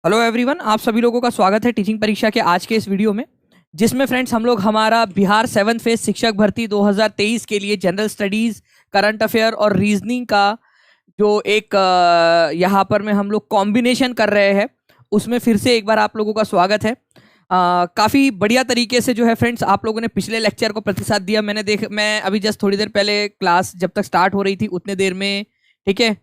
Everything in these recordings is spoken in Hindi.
हेलो एवरीवन, आप सभी लोगों का स्वागत है टीचिंग परीक्षा के आज के इस वीडियो में, जिसमें फ्रेंड्स हम लोग हमारा बिहार 7th फेज शिक्षक भर्ती 2023 के लिए जनरल स्टडीज, करंट अफेयर और रीजनिंग का जो एक यहाँ पर में हम लोग कॉम्बिनेशन कर रहे हैं, उसमें फिर से एक बार आप लोगों का स्वागत है। काफ़ी बढ़िया तरीके से जो है फ्रेंड्स आप लोगों ने पिछले लेक्चर को प्रतिसाद दिया। मैं अभी जस्ट थोड़ी देर पहले क्लास जब तक स्टार्ट हो रही थी उतने देर में, ठीक है,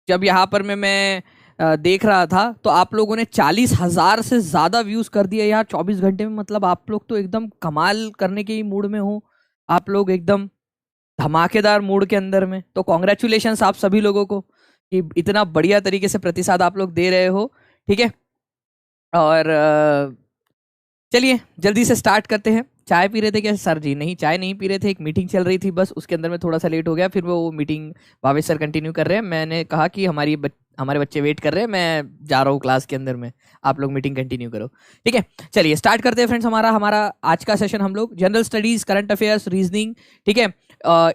जब यहाँ पर मैं देख रहा था तो आप लोगों ने 40,000 से ज़्यादा व्यूज़ कर दिए यार 24 घंटे में। मतलब आप लोग तो एकदम कमाल करने के ही मूड में हो, आप लोग एकदम धमाकेदार मूड के अंदर में। तो कॉन्ग्रेचुलेशंस आप सभी लोगों को कि इतना बढ़िया तरीके से प्रतिसाद आप लोग दे रहे हो, ठीक है। और चलिए जल्दी से स्टार्ट करते हैं। चाय पी रहे थे क्या सर जी? नहीं, चाय नहीं पी रहे थे, एक मीटिंग चल रही थी बस, उसके अंदर में थोड़ा सा लेट हो गया। फिर वो मीटिंग भावेश सर कंटिन्यू कर रहे हैं। मैंने कहा कि हमारे बच्चे वेट कर रहे हैं, मैं जा रहा हूँ क्लास के अंदर में, आप लोग मीटिंग कंटिन्यू करो, ठीक है। चलिए स्टार्ट करते हैं फ्रेंड्स। हमारा आज का सेशन हम लोग general studies, current affairs, reasoning, ठीक है,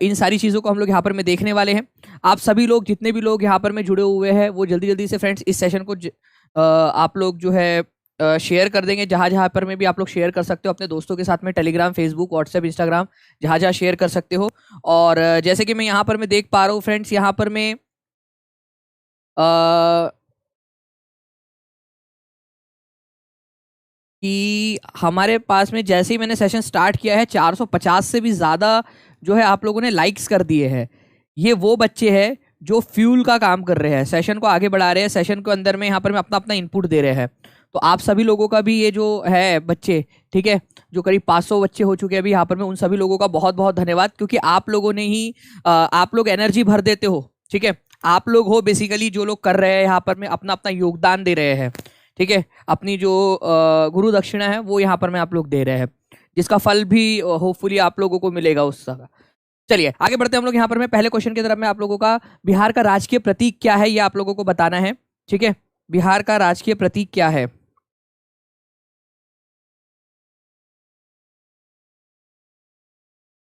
इन सारी चीज़ों को हम लोग यहाँ पर में देखने वाले हैं। आप सभी लोग जितने भी लोग यहाँ पर में जुड़े हुए हैं वो जल्दी जल्दी से फ्रेंड्स इस सेशन को आप लोग जो है शेयर कर देंगे। जहाँ जहाँ पर में भी आप लोग शेयर कर सकते हो अपने दोस्तों के साथ में, टेलीग्राम, फेसबुक, व्हाट्सएप, इंस्टाग्राम, जहाँ जहाँ शेयर कर सकते हो। और जैसे कि मैं यहाँ पर मैं देख पा रहा हूँ फ्रेंड्स, यहाँ पर मैं कि हमारे पास में जैसे ही मैंने सेशन स्टार्ट किया है 450 से भी ज़्यादा जो है आप लोगों ने लाइक्स कर दिए हैं। ये वो बच्चे हैं जो फ्यूल का काम कर रहे हैं, सेशन को आगे बढ़ा रहे हैं, सेशन के अंदर में यहाँ पर मैं अपना अपना इनपुट दे रहे हैं। तो आप सभी लोगों का भी ये जो है बच्चे, ठीक है, जो करीब 500 बच्चे हो चुके हैं अभी यहाँ पर में, उन सभी लोगों का बहुत बहुत धन्यवाद, क्योंकि आप लोगों ने ही आप लोग एनर्जी भर देते हो, ठीक है। आप लोग हो बेसिकली जो लोग कर रहे हैं यहाँ पर में, अपना अपना योगदान दे रहे हैं, ठीक है। अपनी जो गुरु दक्षिणा है वो यहाँ पर में आप लोग दे रहे हैं, जिसका फल भी होपफुली आप लोगों को मिलेगा उसका। चलिए आगे बढ़ते हैं हम लोग यहाँ पर में पहले क्वेश्चन की तरफ में। आप लोगों का बिहार का राजकीय प्रतीक क्या है ये आप लोगों को बताना है, ठीक है। बिहार का राजकीय प्रतीक क्या है?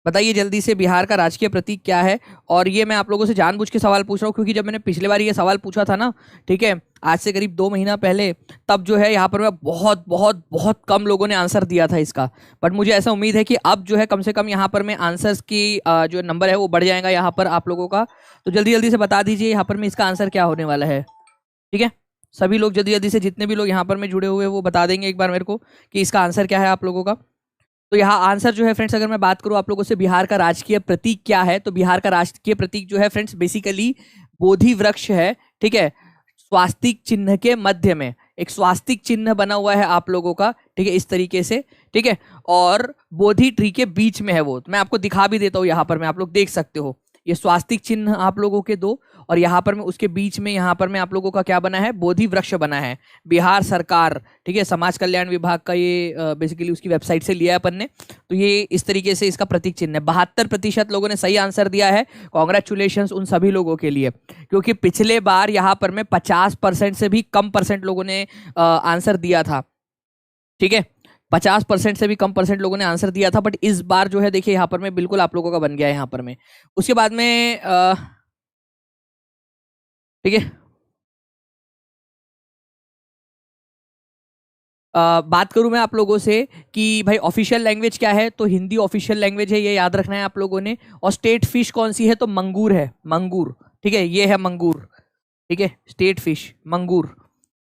बताइए जल्दी से, बिहार का राजकीय प्रतीक क्या है? और ये मैं आप लोगों से जानबूझ के सवाल पूछ रहा हूँ क्योंकि जब मैंने पिछले बार ये सवाल पूछा था ना, ठीक है, आज से करीब 2 महीना पहले, तब जो है यहाँ पर मैं बहुत बहुत बहुत कम लोगों ने आंसर दिया था इसका। बट मुझे ऐसा उम्मीद है कि अब जो है कम से कम यहाँ पर में आंसर्स की जो नंबर है वो बढ़ जाएगा यहाँ पर आप लोगों का। तो जल्दी जल्दी से बता दीजिए यहाँ पर में इसका आंसर क्या होने वाला है, ठीक है। सभी लोग जल्दी जल्दी से, जितने भी लोग यहाँ पर में जुड़े हुए हैं वो बता देंगे एक बार मेरे को कि इसका आंसर क्या है आप लोगों का। तो यहाँ आंसर जो है फ्रेंड्स, अगर मैं बात करूँ आप लोगों से बिहार का राजकीय प्रतीक क्या है, तो बिहार का राजकीय प्रतीक जो है फ्रेंड्स बेसिकली बोधि वृक्ष है, ठीक है। स्वास्तिक चिन्ह के मध्य में एक स्वास्तिक चिन्ह बना हुआ है आप लोगों का, ठीक है, इस तरीके से, ठीक है। और बोधि ट्री के बीच में है वो, मैं आपको दिखा भी देता हूँ यहाँ पर मैं, आप लोग देख सकते हो ये स्वास्तिक चिन्ह आप लोगों के दो, और यहाँ पर में उसके बीच में यहाँ पर में आप लोगों का क्या बना है, बोधि वृक्ष बना है। बिहार सरकार, ठीक है, समाज कल्याण विभाग का ये बेसिकली उसकी वेबसाइट से लिया है अपन ने। तो ये इस तरीके से इसका प्रतीक चिन्ह है। 72% लोगों ने सही आंसर दिया है। कॉन्ग्रेचुलेशन उन सभी लोगों के लिए, क्योंकि पिछले बार यहाँ पर में 50% से भी कम परसेंट लोगों ने आंसर दिया था, ठीक है। 50% से भी कम परसेंट लोगों ने आंसर दिया था। बट इस बार जो है देखिए यहाँ पर में बिल्कुल आप लोगों का बन गया है यहाँ पर में। उसके बाद में ठीक है, बात करूं मैं आप लोगों से कि भाई ऑफिशियल लैंग्वेज क्या है, तो हिंदी ऑफिशियल लैंग्वेज है, ये याद रखना है आप लोगों ने। और स्टेट फिश कौन सी है, तो मंगूर है, मंगूर, ठीक है, ये है मंगूर, ठीक है, स्टेट फिश मंगूर।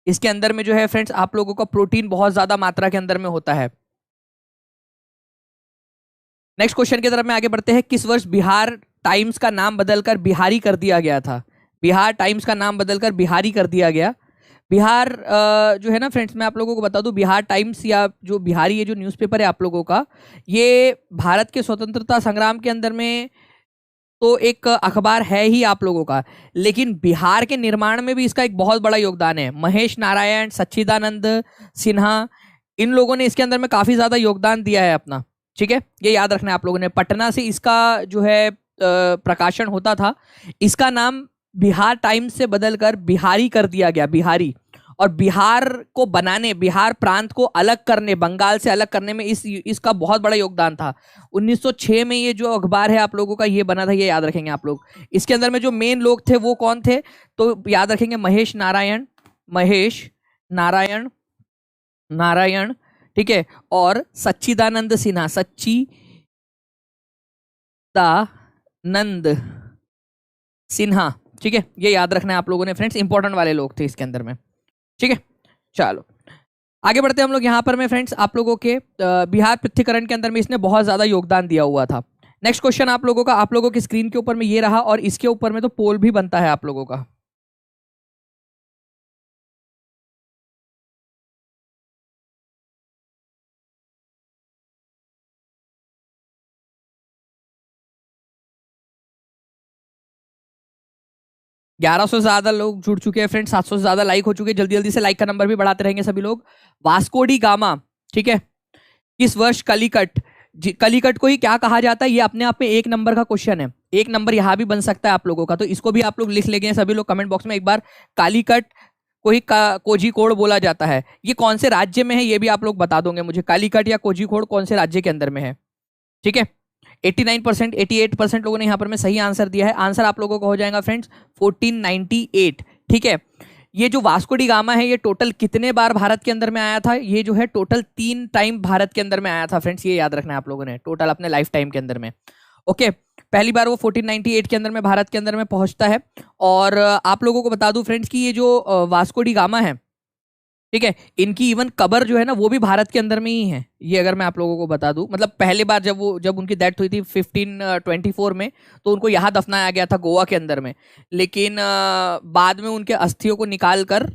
इसके अंदर में जो है फ्रेंड्स आप लोगों का प्रोटीन बहुत ज्यादा मात्रा के अंदर में होता है। नेक्स्ट क्वेश्चन की तरफ में आगे बढ़ते हैं। किस वर्ष बिहार टाइम्स का नाम बदलकर बिहारी कर दिया गया था? बिहार टाइम्स का नाम बदलकर बिहारी कर दिया गया। बिहार जो है ना फ्रेंड्स, मैं आप लोगों को बता दूं, बिहार टाइम्स या जो बिहारी ये जो न्यूज़पेपर है आप लोगों का, ये भारत के स्वतंत्रता संग्राम के अंदर में तो एक अखबार है ही आप लोगों का, लेकिन बिहार के निर्माण में भी इसका एक बहुत बड़ा योगदान है। महेश नारायण, सच्चिदानंद सिन्हा, इन लोगों ने इसके अंदर में काफी ज्यादा योगदान दिया है अपना, ठीक है, ये याद रखना है आप लोगों ने। पटना से इसका जो है प्रकाशन होता था। इसका नाम बिहार टाइम्स से बदलकर बिहारी कर दिया गया, बिहारी। और बिहार को बनाने, बिहार प्रांत को अलग करने, बंगाल से अलग करने में इसका बहुत बड़ा योगदान था। 1906 में ये जो अखबार है आप लोगों का ये बना था, ये याद रखेंगे आप लोग। इसके अंदर में जो मेन लोग थे वो कौन थे, तो याद रखेंगे महेश नारायण, महेश नारायण, नारायण, ठीक है, और सच्चिदानंद सिन्हा, सच्चिदानंद सिन्हा, ठीक है, ये याद रखना है आप लोगों ने फ्रेंड्स, इंपॉर्टेंट वाले लोग थे इसके अंदर में, ठीक है। चलो आगे बढ़ते हैं हम लोग यहाँ पर में फ्रेंड्स, आप लोगों के बिहार पृथ्वीकरण के अंदर में इसने बहुत ज्यादा योगदान दिया हुआ था। नेक्स्ट क्वेश्चन आप लोगों का, आप लोगों की स्क्रीन के ऊपर में ये रहा, और इसके ऊपर में तो पोल भी बनता है आप लोगों का। 1100 से ज्यादा लोग जुड़ चुके हैं फ्रेंड्स, 700 से ज्यादा लाइक हो चुके हैं, जल्दी जल्दी से लाइक का नंबर भी बढ़ाते रहेंगे सभी लोग। वास्को डी गामा, ठीक है, किस वर्ष कलिकट, कलिकट को ही क्या कहा जाता है, ये अपने आप में एक नंबर का क्वेश्चन है, एक नंबर यहां भी बन सकता है आप लोगों का, तो इसको भी आप लोग लिख लेंगे सभी लोग कमेंट बॉक्स में एक बार। कालीकट को ही कोझिकोड बोला जाता है, ये कौन से राज्य में है ये भी आप लोग बता दोगे मुझे, कालीकट या कोझिकोड कौन से राज्य के अंदर में है, ठीक है। 89%, 88% लोगों ने यहाँ पर में सही आंसर दिया है। आंसर आप लोगों का हो जाएगा फ्रेंड्स 1498, ठीक है। ये जो वास्को डी गामा है ये टोटल कितने बार भारत के अंदर में आया था, ये जो है टोटल 3 टाइम भारत के अंदर में आया था फ्रेंड्स, ये याद रखना है आप लोगों ने, टोटल अपने लाइफ टाइम के अंदर में, ओके। पहली बार वो 1498 के अंदर में भारत के अंदर में पहुंचता है। और आप लोगों को बता दूं फ्रेंड्स कि ये जो वास्को डी गामा है, ठीक है, इनकी इवन कबर जो है ना वो भी भारत के अंदर में ही है, ये अगर मैं आप लोगों को बता दूं, मतलब पहले बार जब उनकी डेथ हुई थी 1524 में, तो उनको यहाँ दफनाया गया था गोवा के अंदर में, लेकिन बाद में उनके अस्थियों को निकाल कर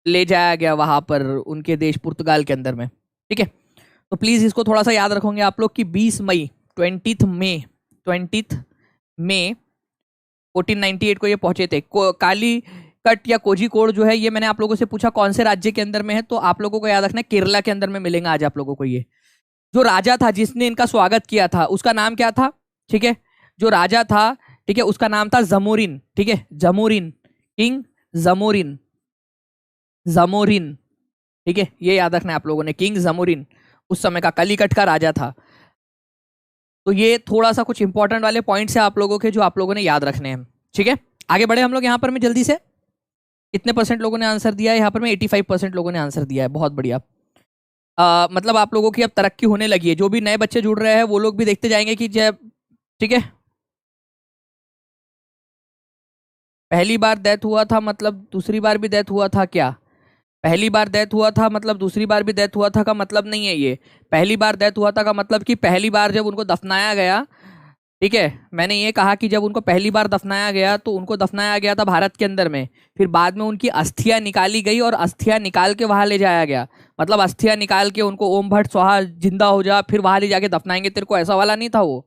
ले जाया गया वहां पर उनके देश पुर्तगाल के अंदर में, ठीक है। तो प्लीज इसको थोड़ा सा याद रखोगे आप लोग कि 20 मई 20 मई 1498 को ये पहुंचे थे। काली कट या कोझिकोड जो है ये मैंने आप लोगों से पूछा कौन से राज्य के अंदर में है, तो आप लोगों को याद रखना है केरला के अंदर में मिलेगा आज आप लोगों को। ये जो राजा था जिसने इनका स्वागत किया था उसका नाम क्या था, ठीक है, जो राजा था, ठीक है, उसका नाम था जमोरिन, ठीक है, जमोरिन, किंग जमोरिन, जमोरिन, ठीक है, ये याद रखना है आप लोगों ने, किंग जमोरिन उस समय का कलिकट का राजा था। तो ये थोड़ा सा कुछ इंपॉर्टेंट वाले पॉइंट्स है आप लोगों के जो आप लोगों ने याद रखने हैं, ठीक है। आगे बढ़े हम लोग यहाँ पर में जल्दी से, कितने परसेंट लोगों ने आंसर दिया है यहाँ पर में, 85% लोगों ने आंसर दिया है, बहुत बढ़िया। मतलब आप लोगों की अब तरक्की होने लगी है, जो भी नए बच्चे जुड़ रहे हैं वो लोग भी देखते जाएंगे कि जब, ठीक है, पहली बार डेथ हुआ था मतलब दूसरी बार भी डेथ हुआ था क्या, पहली बार डेथ हुआ था मतलब दूसरी बार भी डेथ हुआ था का मतलब नहीं है ये, पहली बार डेथ हुआ था का मतलब कि पहली बार जब उनको दफनाया गया, ठीक है, मैंने ये कहा कि जब उनको पहली बार दफनाया गया तो उनको दफनाया गया था भारत के अंदर में, फिर बाद में उनकी अस्थियां निकाली गई और अस्थियां निकाल के वहां ले जाया गया, मतलब अस्थियां निकाल के उनको ओम भट्ट स्वाहा जिंदा हो जा फिर वहां ले जाके दफनाएंगे तेरे को, ऐसा वाला नहीं था वो,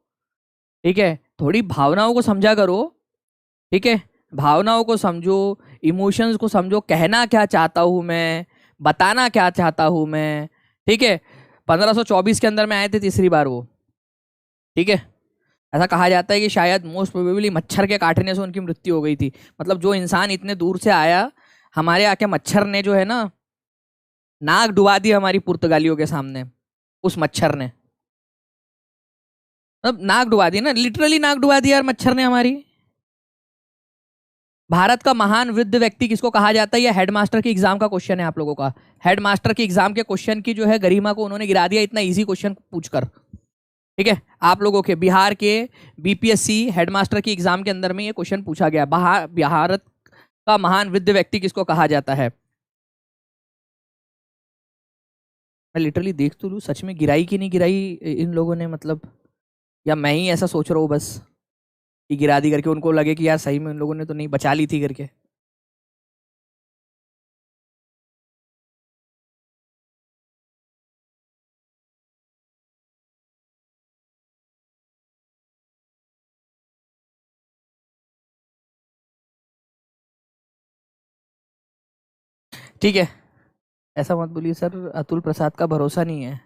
ठीक है। थोड़ी भावनाओं को समझा करो, ठीक है, भावनाओं को समझो, इमोशंस को समझो, कहना क्या चाहता हूं मैं, बताना क्या चाहता हूं मैं, ठीक है। 1524 के अंदर में आए थे तीसरी बार वो, ठीक है। ऐसा कहा जाता है कि शायद मोस्ट प्रोबेबली मच्छर के काटने से उनकी मृत्यु हो गई थी, मतलब जो इंसान इतने दूर से आया, हमारे आके मच्छर ने जो है ना नाक डुबा दी हमारी पुर्तगालियों के सामने, उस मच्छर ने, मतलब नाक डुबा दी ना, लिटरली नाक डुबा दी यार मच्छर ने हमारी। भारत का महान वृद्ध व्यक्ति किसको कहा जाता है, ये हेडमास्टर के एग्जाम का क्वेश्चन है आप लोगों का, हेडमास्टर के एग्जाम के क्वेश्चन की जो है गरिमा को उन्होंने गिरा दिया इतना इजी क्वेश्चन पूछकर, ठीक है। आप लोगों के बिहार के बीपीएससी हेडमास्टर की एग्जाम के अंदर में ये क्वेश्चन पूछा गया, भारत का महान वृद्ध व्यक्ति किसको कहा जाता है। मैं लिटरली देख तो लूँ सच में गिराई कि नहीं गिराई इन लोगों ने, मतलब या मैं ही ऐसा सोच रहा हूँ बस कि गिरा दी करके उनको लगे कि यार सही में उन लोगों ने तो नहीं बचा ली थी करके। ठीक है, ऐसा मत बोलिए सर, अतुल प्रसाद का भरोसा नहीं है।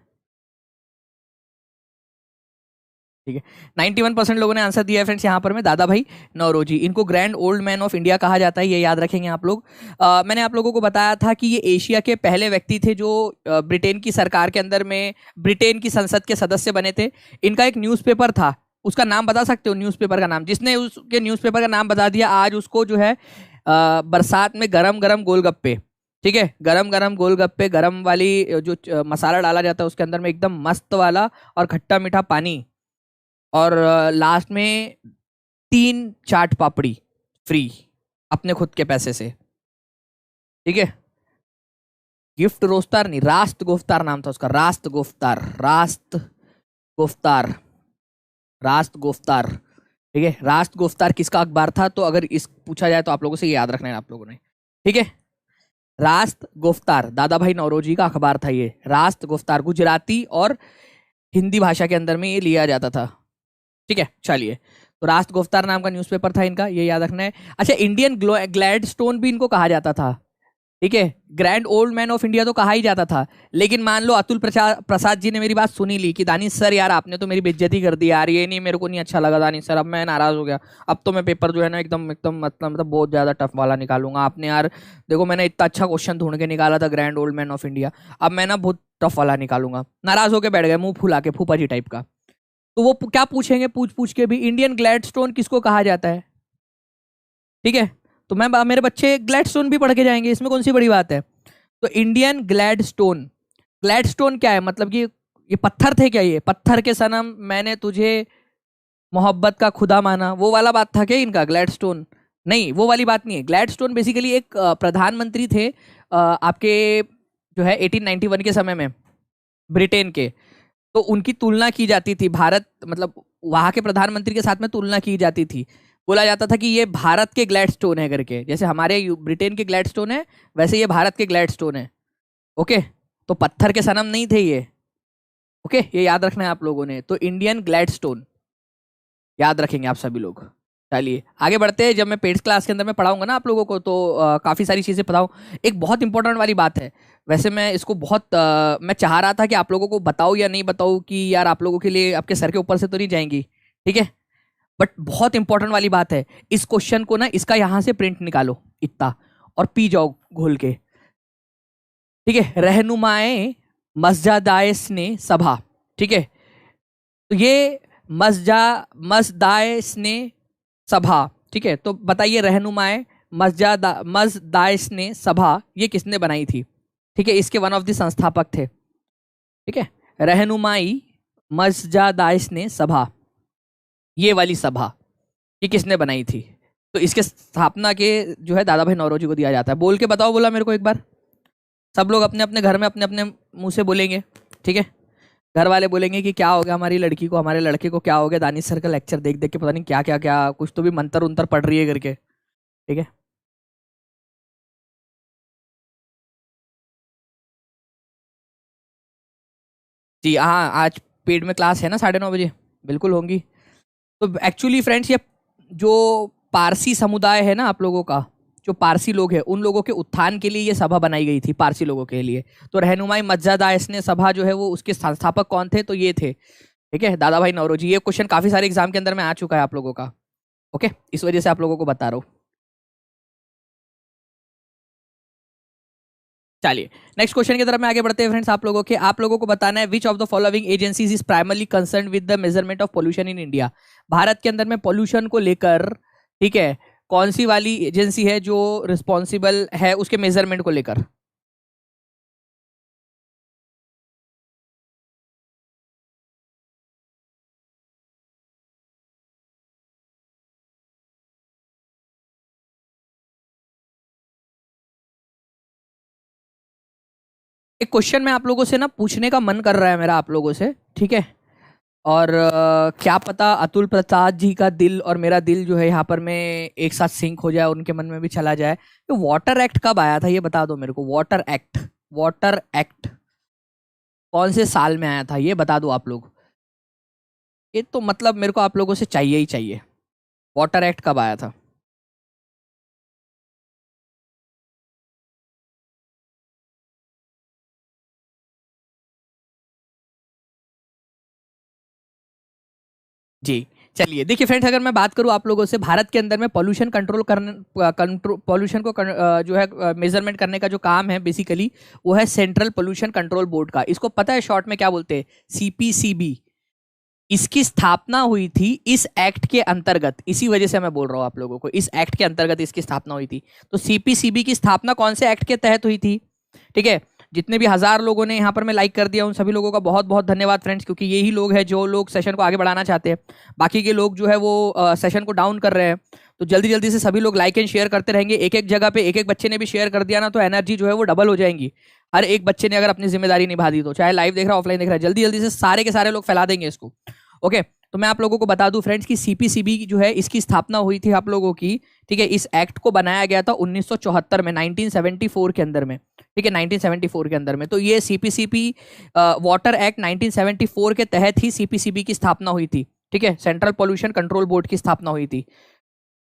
ठीक है, 91% लोगों ने आंसर दिया है फ्रेंड्स यहाँ पर में दादा भाई नौरोजी। इनको grand old man of India कहा जाता है, ये याद रखेंगे आप लोग। मैंने आप लोगों को बताया था कि ये एशिया के पहले व्यक्ति थे जो ब्रिटेन की सरकार के अंदर में ब्रिटेन की संसद के सदस्य बने थे। इनका एक न्यूज़पेपर था, उसका नाम बता सकते हो न्यूज़पेपर का नाम? जिसने उसके न्यूज़पेपर का नाम बता दिया आज उसको जो है बरसात में गरम गरम गोलगप्पे, ठीक है, गरम गरम गोलगप्पे, गरम वाली जो मसाला डाला जाता है उसके अंदर में एकदम मस्त वाला, और खट्टा मीठा पानी, और लास्ट में 3 चाट पापड़ी फ्री अपने खुद के पैसे से, ठीक है। गिफ्ट रोस्तार नहीं, रास्त गुफ्तार नाम था उसका, रास्त गुफ्तार, रास्त गुफ्तार, रास्त गुफ्तार, ठीक है। रास्त गुफ्तार किसका अखबार था? तो अगर इस पूछा जाए तो आप लोगों से ये याद रखना है आप लोगों ने, ठीक है। रास्त गुफ्तार दादा भाई नौरोजी का अखबार था ये, रास्त गुफ्तार। गुजराती और हिंदी भाषा के अंदर में ये लिया जाता था, ठीक है। चलिए, तो रास्त गुफ्तार नाम का न्यूज़पेपर था इनका, ये याद रखना है। अच्छा, इंडियन ग्लैडस्टोन भी इनको कहा जाता था, ठीक है। Grand old man of India तो कहा ही जाता था, लेकिन मान लो अतुल प्रसाद जी ने मेरी बात सुनी ली कि दानिश सर यार आपने तो मेरी बेइज्जती कर दी यार, ये नहीं, मेरे को नहीं अच्छा लगा दानिश सर, अब मैं नाराज हो गया, अब तो मैं पेपर जो है ना एकदम एकदम मतलब बहुत ज्यादा टफ वाला निकालूंगा। आपने यार देखो मैंने इतना अच्छा क्वेश्चन ढूंढ के निकाला था grand old man of India, अब मैं ना बहुत टफ वाला निकालूंगा। नाराज होकर बैठ गए, मुंह फुला के, फूफा जी टाइप का। तो वो क्या पूछेंगे, पूछ पूछ के भी इंडियन ग्लैडस्टोन किसको कहा जाता है, ठीक है। तो मैं मेरे बच्चे ग्लैडस्टोन भी पढ़ के जाएंगे, इसमें कौन सी बड़ी बात है। तो इंडियन ग्लैडस्टोन, ग्लैडस्टोन क्या है मतलब कि ये पत्थर थे क्या, ये पत्थर के सनम मैंने तुझे मोहब्बत का खुदा माना, वो वाला बात था क्या इनका ग्लैडस्टोन? नहीं, वो वाली बात नहीं है। ग्लैडस्टोन बेसिकली एक प्रधानमंत्री थे आपके जो है 1891 के समय में ब्रिटेन के। तो उनकी तुलना की जाती थी भारत, मतलब वहां के प्रधानमंत्री के साथ में तुलना की जाती थी। बोला जाता था कि ये भारत के ग्लैडस्टोन है करके, जैसे हमारे ब्रिटेन के ग्लैडस्टोन है वैसे ये भारत के ग्लैडस्टोन है, ओके। तो पत्थर के सनम नहीं थे ये, ओके, ये याद रखना है आप लोगों ने। तो इंडियन ग्लैडस्टोन याद रखेंगे आप सभी लोग। चलिए आगे बढ़ते हैं, जब मैं पेड्स क्लास के अंदर में पढ़ाऊंगा ना आप लोगों को तो काफ़ी सारी चीज़ें बताऊँ। एक बहुत इंपॉर्टेंट वाली बात है, वैसे मैं इसको बहुत मैं चाह रहा था कि आप लोगों को बताऊँ या नहीं बताऊँ, कि यार आप लोगों के लिए आपके सर के ऊपर से तो नहीं जाएंगी, ठीक है। बट बहुत इंपॉर्टेंट वाली बात है, इस क्वेश्चन को ना इसका यहाँ से प्रिंट निकालो इतना, और पी जाओ घोल के, ठीक है। रहनुमाए मस्जिदाइस ने सभा, ठीक है। तो ये मस्जा मस्दाइस ने सभा, ठीक है। तो बताइए रहनुमाए मस्दाइस ने सभा ये किसने बनाई थी, ठीक है। इसके वन ऑफ द संस्थापक थे, ठीक है। रहनुमाई मस्जिदाइस ने सभा, ये वाली सभा ये किसने बनाई थी? तो इसके स्थापना के जो है दादा भाई नौरोजी को दिया जाता है। बोल के बताओ, बोला मेरे को एक बार, सब लोग अपने अपने घर में अपने अपने मुंह से बोलेंगे, ठीक है। घर वाले बोलेंगे कि क्या हो गया हमारी लड़की को, हमारे लड़के को क्या हो गया, दानिश सर का लेक्चर देख देख के पता नहीं क्या क्या क्या, कुछ तो भी मंतर उंतर पढ़ रही है करके, ठीक है। जी हाँ, आज पेड में क्लास है ना 9:30 बजे, बिल्कुल होंगी। तो एक्चुअली फ्रेंड्स ये जो पारसी समुदाय है ना आप लोगों का, जो पारसी लोग हैं उन लोगों के उत्थान के लिए ये सभा बनाई गई थी पारसी लोगों के लिए। तो रहनुमाई मज्जादा इसने सभा जो है वो उसके संस्थापक कौन थे? तो ये थे, ठीक है, दादा भाई नौरोजी। ये क्वेश्चन काफी सारे एग्जाम के अंदर में आ चुका है आप लोगों का, ओके, इस वजह से आप लोगों को बता रहा हूँ। चलिए नेक्स्ट क्वेश्चन की तरफ में आगे बढ़ते हैं फ्रेंड्स। आप लोगों को बताना है which of the following agencies is primarily concern with the measurement of pollution in India. Bharat के अंदर में पोल्यूशन को लेकर, ठीक है, कौन सी वाली एजेंसी है जो रिस्पॉन्सिबल है उसके मेजरमेंट को लेकर? एक क्वेश्चन मैं आप लोगों से ना पूछने का मन कर रहा है मेरा आप लोगों से, ठीक है। और क्या पता अतुल प्रसाद जी का दिल और मेरा दिल जो है यहाँ पर में एक साथ सिंक हो जाए, उनके मन में भी चला जाए। तो वाटर एक्ट कब आया था ये बता दो मेरे को, वाटर एक्ट, वाटर एक्ट कौन से साल में आया था ये बता दो आप लोग। ये तो मतलब मेरे को आप लोगों से चाहिए ही चाहिए, वाटर एक्ट कब आया था? जी। चलिए देखिए फ्रेंड्स, अगर मैं बात करूं आप लोगों से, भारत के अंदर में पॉल्यूशन कंट्रोल करने पॉल्यूशन को जो है मेजरमेंट करने का जो काम है बेसिकली, वो है सेंट्रल पोल्यूशन कंट्रोल बोर्ड का। इसको पता है शॉर्ट में क्या बोलते हैं? सीपीसीबी। इसकी स्थापना हुई थी इस एक्ट के अंतर्गत, इसी वजह से मैं बोल रहा हूं आप लोगों को, इस एक्ट के अंतर्गत इसकी स्थापना हुई थी। तो सीपीसीबी की स्थापना कौन से एक्ट के तहत हुई थी? ठीक है, जितने भी 1000 लोगों ने यहाँ पर मैं लाइक कर दिया, उन सभी लोगों का बहुत बहुत धन्यवाद फ्रेंड्स, क्योंकि यही लोग हैं जो लोग सेशन को आगे बढ़ाना चाहते हैं। बाकी के लोग जो है वो सेशन को डाउन कर रहे हैं। तो जल्दी जल्दी से सभी लोग लाइक एंड शेयर करते रहेंगे। एक एक जगह पे एक एक बच्चे ने भी शेयर कर दिया ना, तो एनर्जी जो है वो डबल हो जाएंगी। हर एक बच्चे ने अगर अपनी जिम्मेदारी निभा दी, तो चाहे लाइव देख रहा है ऑफलाइन देख रहा है, जल्दी जल्दी से सारे के सारे लोग फैला देंगे इसको। ओके, तो मैं आप लोगों को बता दूं फ्रेंड्स कि सीपीसीबी जो है इसकी स्थापना हुई थी आप लोगों की, ठीक है, इस एक्ट को बनाया गया था 1974 में, 1974 के अंदर में, ठीक है, 1974 के अंदर में। तो ये सीपीसीबी वाटर एक्ट 1974 के तहत ही सीपीसीबी की स्थापना हुई थी, ठीक है, सेंट्रल पोल्यूशन कंट्रोल बोर्ड की स्थापना हुई थी।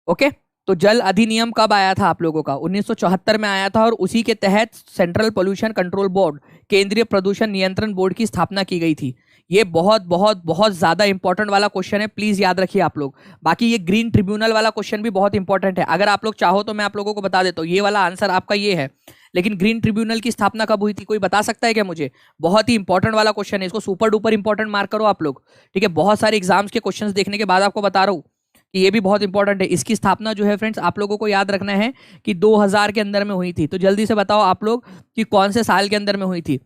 ओके, तो जल अधिनियम कब आया था आप लोगों का? 1974 में आया था, और उसी के तहत सेंट्रल पोल्यूशन कंट्रोल बोर्ड, केंद्रीय प्रदूषण नियंत्रण बोर्ड की स्थापना की गई थी। ये बहुत बहुत बहुत ज्यादा इंपॉर्टेंट वाला क्वेश्चन है, प्लीज याद रखिए आप लोग। बाकी ये ग्रीन ट्रिब्यूनल वाला क्वेश्चन भी बहुत इंपॉर्टेंट है, अगर आप लोग चाहो तो मैं आप लोगों को बता देता हूँ, ये वाला आंसर आपका ये है। लेकिन ग्रीन ट्रिब्यूनल की स्थापना कब हुई थी, कोई बता सकता है क्या मुझे? बहुत ही इंपॉर्टेंट वाला क्वेश्चन है, इसको सुपर डुपर इंपॉर्टेंट मार्क करो आप लोग, ठीक है। बहुत सारे एग्जाम्स के क्वेश्चन देखने के बाद आपको बता रहा हूँ कि ये भी बहुत इंपॉर्टेंट है। इसकी स्थापना जो है फ्रेंड्स आप लोगों को याद रखना है कि 2000 के अंदर में हुई थी। तो जल्दी से बताओ आप लोग कि कौन से साल के अंदर में हुई थी।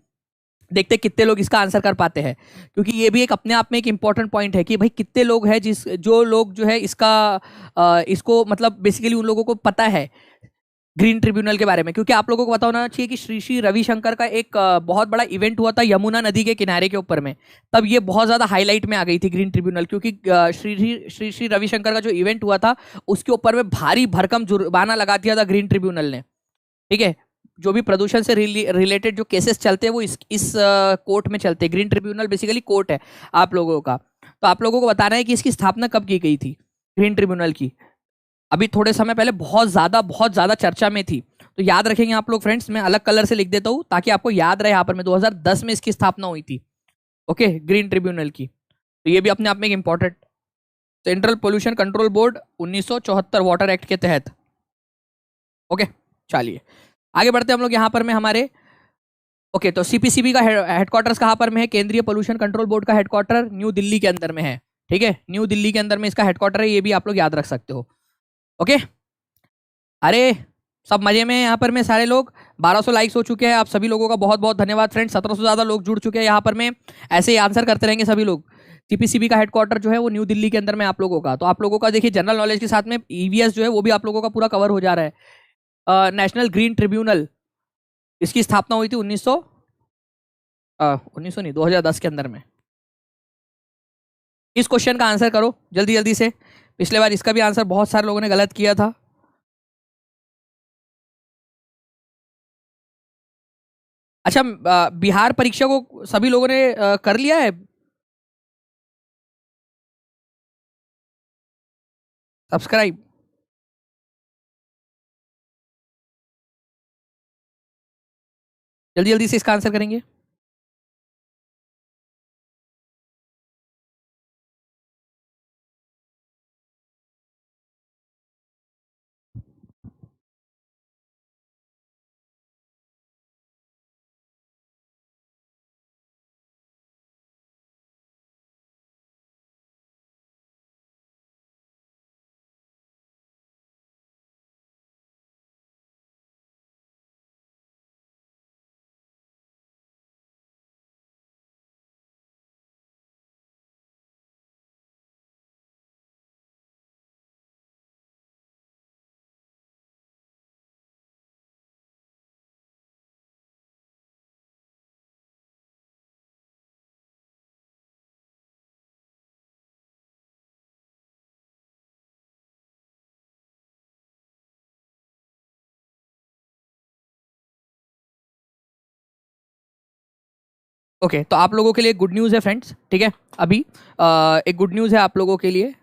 देखते कितने लोग इसका आंसर कर पाते हैं, क्योंकि ये भी एक अपने आप में एक इंपॉर्टेंट पॉइंट है कि भाई कितने लोग हैं जो लोग जो है इसका इसको मतलब बेसिकली उन लोगों को पता है ग्रीन ट्रिब्यूनल के बारे में। क्योंकि आप लोगों को पता होना चाहिए कि श्री श्री रविशंकर का एक बहुत बड़ा इवेंट हुआ था यमुना नदी के किनारे के ऊपर में, तब ये बहुत ज्यादा हाईलाइट में आ गई थी ग्रीन ट्रिब्यूनल, क्योंकि श्री श्री रविशंकर का जो इवेंट हुआ था उसके ऊपर में भारी भरकम जुर्माना लगा दिया था ग्रीन ट्रिब्यूनल ने, ठीक है। जो भी प्रदूषण से रिलेटेड जो केसेस चलते हैं वो इस कोर्ट में चलते हैं। ग्रीन ट्रिब्यूनल बेसिकली कोर्ट है आप लोगों का। तो आप लोगों को बताना है कि इसकी स्थापना कब की गई थी ग्रीन ट्रिब्यूनल की। अभी थोड़े समय पहले बहुत ज्यादा चर्चा में थी, तो याद रखेंगे आप लोग फ्रेंड्स। मैं अलग कलर से लिख देता हूं ताकि आपको याद रहे। यहाँ पर में 2010 में इसकी स्थापना हुई थी, ओके, ग्रीन ट्रिब्यूनल की। तो ये भी अपने आप में एक important, central pollution control board 1974 water act के तहत। ओके, चलिए आगे बढ़ते हम लोग यहाँ पर में हमारे। ओके, तो सीपीसीबी का हेडक्वार्टर्स कहाँ पर में है? केंद्रीय पोल्यूशन कंट्रोल बोर्ड का हेडक्वार्टर न्यू दिल्ली के अंदर में है, ठीक है, न्यू दिल्ली के अंदर में इसका हेडक्वार्टर है, ये भी आप लोग याद रख सकते हो। ओके, अरे सब मजे में यहाँ पर में सारे लोग। 1200 लाइक्स हो चुके हैं, आप सभी लोगों का बहुत बहुत धन्यवाद फ्रेंड्स। 1700 ज्यादा लोग जुड़ चुके हैं यहाँ पर में, ऐसे ही आंसर करते रहेंगे सभी लोग। सीपीसीबी का हेडक्वार्टर जो है वो न्यू दिल्ली के अंदर में आप लोगों का। तो आप लोगों का देखिए जनरल नॉलेज के साथ में ईवीएस जो है वो भी आप लोगों का पूरा कवर हो जा रहा है। नेशनल ग्रीन ट्रिब्यूनल, इसकी स्थापना हुई थी 1900 नहीं 2010 के अंदर में। इस क्वेश्चन का आंसर करो जल्दी जल्दी से, पिछले बार इसका भी आंसर बहुत सारे लोगों ने गलत किया था। अच्छा, बिहार परीक्षा को सभी लोगों ने कर लिया है सब्सक्राइब? जल्दी जल्दी से इसका आंसर करेंगे। ओके, तो आप लोगों के लिए गुड न्यूज़ है फ्रेंड्स, ठीक है। अभी एक गुड न्यूज़ है आप लोगों के लिए।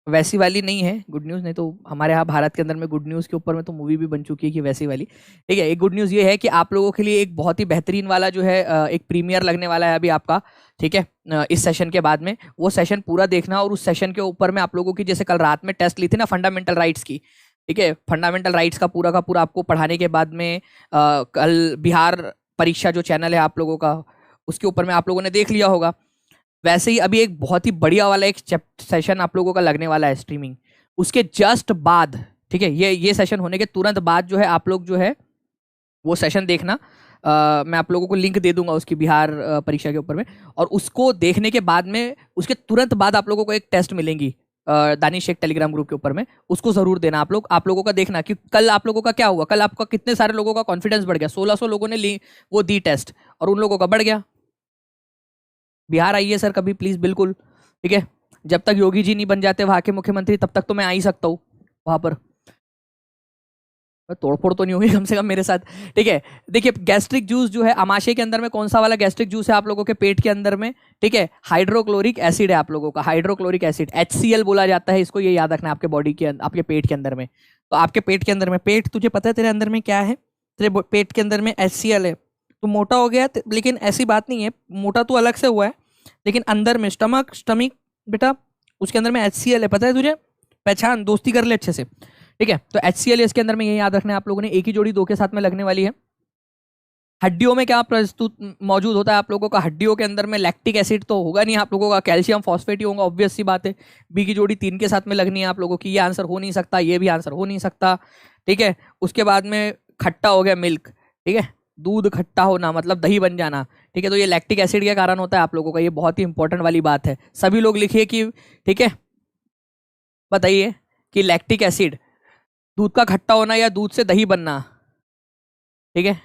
वैसी वाली नहीं है गुड न्यूज़, नहीं तो हमारे यहाँ भारत के अंदर में गुड न्यूज़ के ऊपर में तो मूवी भी बन चुकी है कि वैसी वाली। ठीक है, एक गुड न्यूज़ ये है कि आप लोगों के लिए एक बहुत ही बेहतरीन वाला जो है एक प्रीमियर लगने वाला है अभी आपका। ठीक है, इस सेशन के बाद में वो सेशन पूरा देखना, और उस सेशन के ऊपर में आप लोगों की जैसे कल रात में टेस्ट ली थी ना फंडामेंटल राइट्स की, ठीक है, फंडामेंटल राइट्स का पूरा आपको पढ़ाने के बाद में कल बिहार परीक्षा जो चैनल है आप लोगों का, उसके ऊपर में आप लोगों ने देख लिया होगा। वैसे ही अभी एक बहुत ही बढ़िया वाला एक सेशन आप लोगों का लगने वाला है स्ट्रीमिंग, उसके जस्ट बाद। ठीक है, ये सेशन होने के तुरंत बाद जो है आप लोग जो है वो सेशन देखना। मैं आप लोगों को लिंक दे दूंगा उसकी बिहार परीक्षा के ऊपर में, और उसको देखने के बाद में उसके तुरंत बाद आप लोगों को एक टेस्ट मिलेंगी दानिश शेख टेलीग्राम ग्रुप के ऊपर में, उसको जरूर देना आप लोगों का देखना कि कल आप लोगों का क्या हुआ। कल आपका कितने सारे लोगों का कॉन्फिडेंस बढ़ गया, 1600 लोगों ने वो दी टेस्ट, और उन लोगों का बढ़ गया। बिहार आइए सर कभी प्लीज, बिल्कुल। ठीक है, जब तक योगी जी नहीं बन जाते वहां के मुख्यमंत्री तब तक तो मैं आ ही सकता हूँ वहां पर, तोड़फोड़ तो नहीं होगी कम से कम मेरे साथ। ठीक है, देखिए गैस्ट्रिक जूस जो है अमाशय के अंदर में कौन सा वाला गैस्ट्रिक जूस है आप लोगों के पेट के अंदर में। ठीक है, हाइड्रोक्लोरिक एसिड है आप लोगों का, हाइड्रोक्लोरिक एसिड HCl बोला जाता है इसको, ये याद रखना है आपके बॉडी के आपके पेट के अंदर में। तो आपके पेट के अंदर में, पेट तुझे पता है तेरे अंदर में क्या है, तेरे पेट के अंदर में HCl है, तो मोटा हो गया, लेकिन ऐसी बात नहीं है, मोटा तो अलग से हुआ है, लेकिन अंदर में स्टमक बेटा उसके अंदर में HCl है, पता है तुझे, पहचान, दोस्ती कर ले अच्छे से। ठीक है, तो HCl इसके अंदर में ये याद रखना है आप लोगों ने, एक ही जोड़ी दो के साथ में लगने वाली है। हड्डियों में क्या प्रस्तुत मौजूद होता है आप लोगों का, हड्डियों के अंदर में लैक्टिक एसिड तो होगा नहीं आप लोगों का, कैल्शियम फॉस्फेट ही होगा, ऑब्वियस सी बात है। बी की जोड़ी 3 के साथ में लगनी है आप लोगों की, ये आंसर हो नहीं सकता, ये भी आंसर हो नहीं सकता। ठीक है, उसके बाद में खट्टा हो गया मिल्क, ठीक है, दूध खट्टा होना मतलब दही बन जाना। ठीक है, तो ये लैक्टिक एसिड के कारण होता है आप लोगों का, ये बहुत ही इंपॉर्टेंट वाली बात है, सभी लोग लिखिए कि, ठीक है, बताइए कि लैक्टिक एसिड दूध का खट्टा होना या दूध से दही बनना। ठीक है,